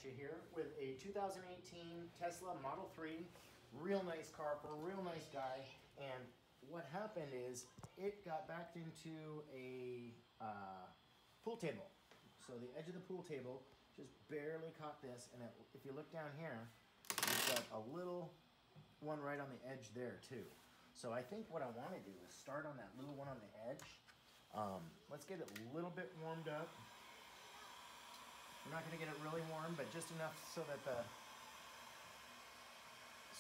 at you here with a 2018 Tesla Model 3. Real nice car for a real nice guy. And what happened is it got backed into a pool table. So the edge of the pool table just barely caught this. And if you look down here, you've got a little one right on the edge there too. So I think what I want to do is start on that little one on the edge. Let's get it a little bit warmed up. We're not going to get it really warm, but just enough so that the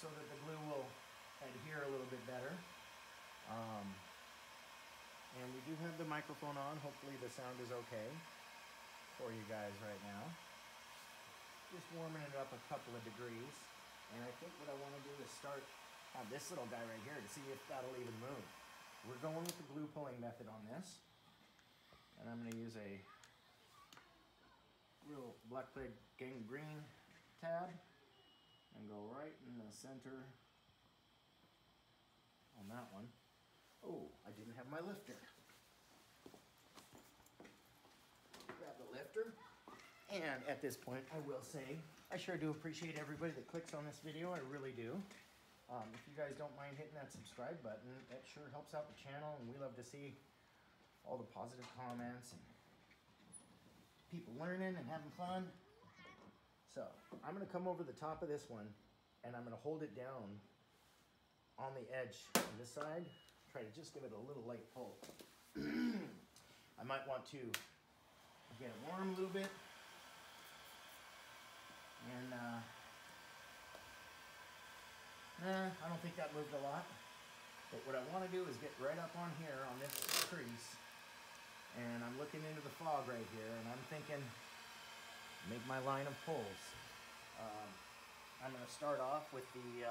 glue will adhere a little bit better. And we do have the microphone on. Hopefully the sound is okay for you guys right now. Just warming it up a couple of degrees. And I think what I want to do is start on this little guy right here to see if that'll even move. We're going with the glue pulling method on this. And I'm going to use a little black plate gangrene tab and go right in the center on that one. Oh, I didn't have my lifter. Grab the lifter. And at this point, I will say, I sure do appreciate everybody that clicks on this video. I really do. If you guys don't mind hitting that subscribe button, that sure helps out the channel, and we love to see all the positive comments and people learning and having fun. So I'm going to come over the top of this one, and I'm going to hold it down on the edge on this side. Try to just give it a little light pull. I might want to get it warm a little bit. And I don't think that moved a lot. But what I want to do is get right up on here on this crease. And I'm looking into the fog right here, and I'm thinking, make my line of pulls. I'm going to start off with the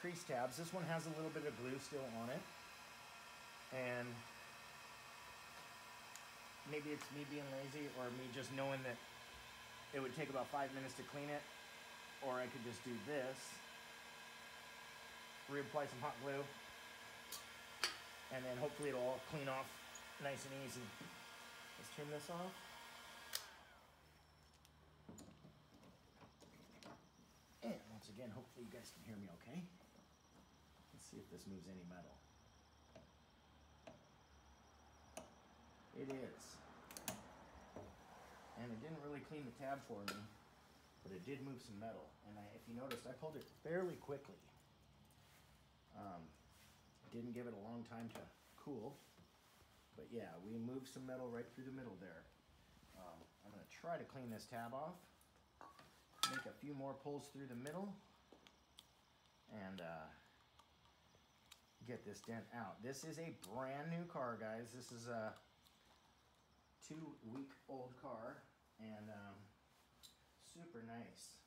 crease tabs. This one has a little bit of glue still on it. And maybe it's me being lazy or me just knowing that it would take about 5 minutes to clean it. Or I could just do this, reapply some hot glue, and then hopefully it'll all clean off nice and easy. Let's turn this off. And once again, hopefully you guys can hear me okay. Let's see if this moves any metal. It is. And it didn't really clean the tab for me, but it did move some metal. And if you noticed, I pulled it fairly quickly. Didn't give it a long time to cool. But yeah, we moved some metal right through the middle there. I'm going to try to clean this tab off. Make a few more pulls through the middle. And get this dent out. This is a brand new car, guys. This is a 2-week-old car. And super nice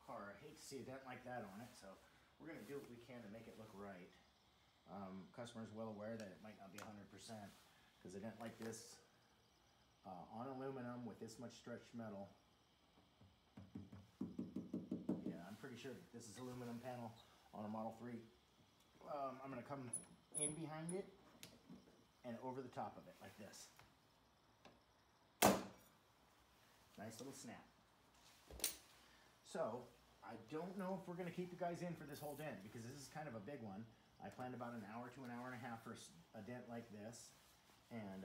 car. I hate to see a dent like that on it. So we're going to do what we can to make it look right. Customer's well aware that it might not be 100% because a dent like this on aluminum with this much stretched metal, yeah, I'm pretty sure that this is aluminum panel on a Model 3. I'm going to come in behind it and over the top of it like this. Nice little snap. So I don't know if we're going to keep you guys in for this whole dent because this is kind of a big one. I planned about an hour to an hour and a half for a dent like this. And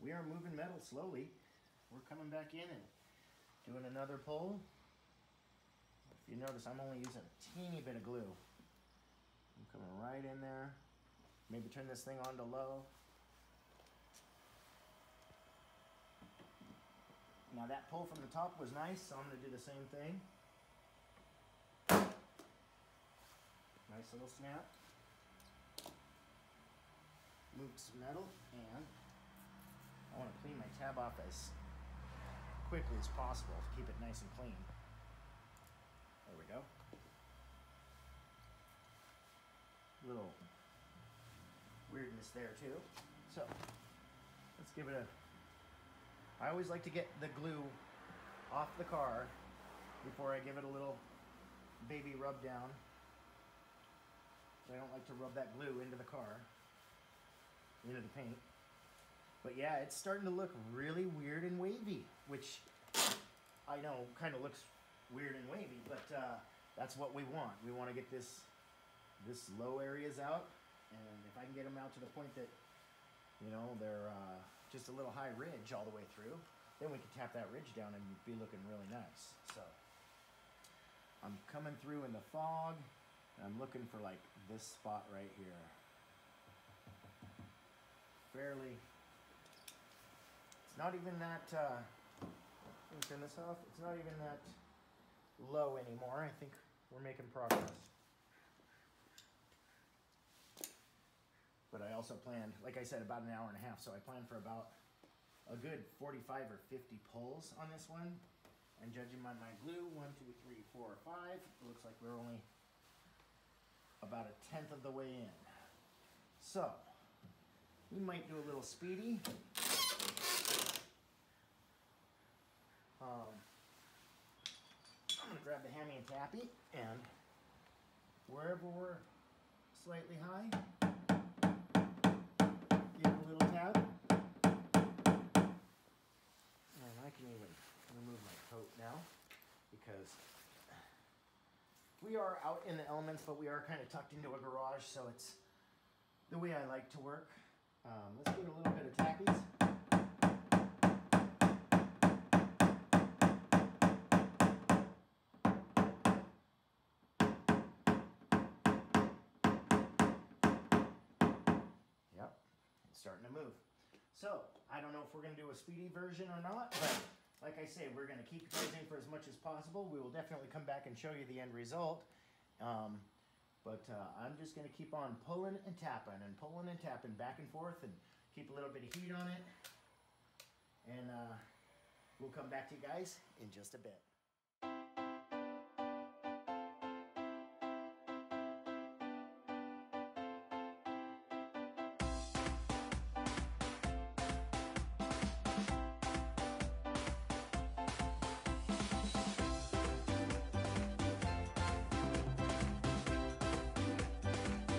we are moving metal slowly. We're coming back in and doing another pull. If you notice, I'm only using a teeny bit of glue. I'm coming right in there. Maybe turn this thing on to low. Now that pull from the top was nice, so I'm going to do the same thing. Nice little snap. Moved some metal, and I want to clean my tab off as quickly as possible to keep it nice and clean. There we go. Little weirdness there too. So let's give it a... I always like to get the glue off the car before I give it a little baby rub down. I don't like to rub that glue into the car, into the paint. But yeah, it's starting to look really weird and wavy, which I know kind of looks weird and wavy, but that's what we want. We want to get this low areas out, and if I can get them out to the point that, you know, they're just a little high ridge all the way through, then we can tap that ridge down and be looking really nice. So I'm coming through in the fog, and I'm looking for like this spot right here. Fairly, it's not even that, let me turn this off, it's not even that low anymore. I think we're making progress. But I also planned, like I said, about an hour and a half, so I planned for about a good 45 or 50 pulls on this one. And judging by my glue, 1, 2, 3, 4, 5, it looks like we're only about 1/10 of the way in. So we might do a little speedy. I'm gonna grab the hammy and tappy, and wherever we're slightly high, give it a little tap. And I can even remove my coat now, because we are out in the elements, but we are kind of tucked into a garage, so it's the way I like to work. Let's get a little bit of tappies. Yep, it's starting to move. So, I don't know if we're going to do a speedy version or not, but like I say, we're going to keep you guys in for as much as possible. We will definitely come back and show you the end result. I'm just going to keep on pulling and tapping back and forth, and keep a little bit of heat on it. And we'll come back to you guys in just a bit.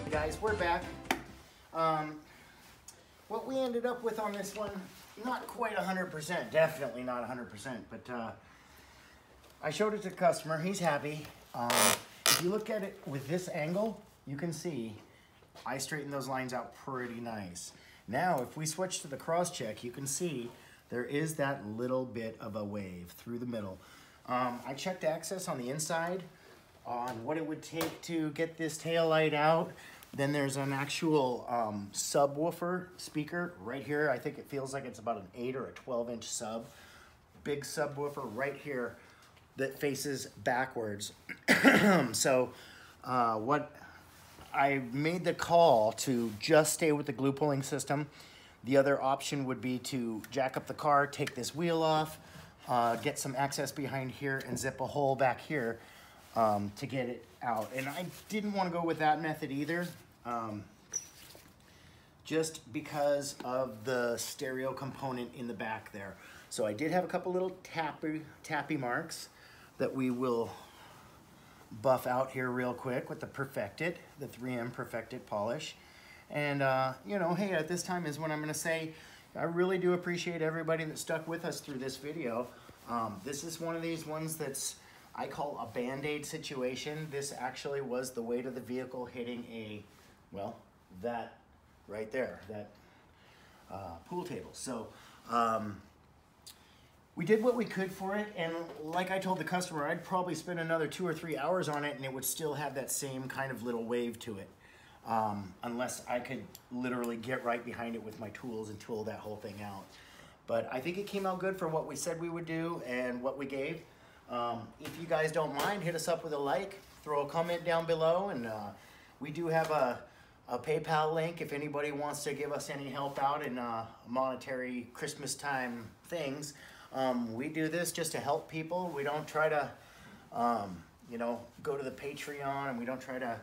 Guys, we're back. What we ended up with on this one, not quite 100%, definitely not 100%, but I showed it to the customer. He's happy. If you look at it with this angle, you can see I straightened those lines out pretty nice. Now, if we switch to the cross check, you can see there is that little bit of a wave through the middle. I checked access on the inside on what it would take to get this tail light out. Then there's an actual subwoofer speaker right here. I think it feels like it's about an 8 or a 12-inch sub. Big subwoofer right here that faces backwards. So what I made the call to just stay with the glue pulling system. The other option would be to jack up the car, take this wheel off, get some access behind here, and zip a hole back here to get it out. And I didn't want to go with that method either, just because of the stereo component in the back there. So I did have a couple little tappy marks that we will buff out here real quick with the Perfected, the 3M Perfected polish. And you know, hey, at this time is when I'm going to say I really do appreciate everybody that stuck with us through this video. This is one of these ones that's I call a Band-Aid situation. This actually was the weight of the vehicle hitting a, well, that right there, that pool table. So we did what we could for it, and like I told the customer, I'd probably spend another 2 or 3 hours on it and it would still have that same kind of little wave to it. Unless I could literally get right behind it with my tools and tool that whole thing out. But I think it came out good for what we said we would do and what we gave. If you guys don't mind, hit us up with a like, throw a comment down below, and we do have a PayPal link if anybody wants to give us any help out in monetary Christmas time things. We do this just to help people. We don't try to, you know, go to the Patreon, and we don't try to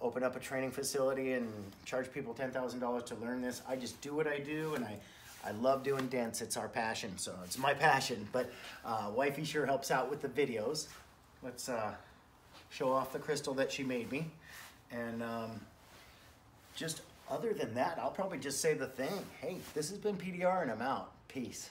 open up a training facility and charge people $10,000 to learn this. I just do what I do, and I love doing dents. It's our passion, so it's my passion. But wifey sure helps out with the videos. Let's show off the crystal that she made me. And just other than that, I'll probably just say the thing. Hey, this has been PDR and I'm out. Peace.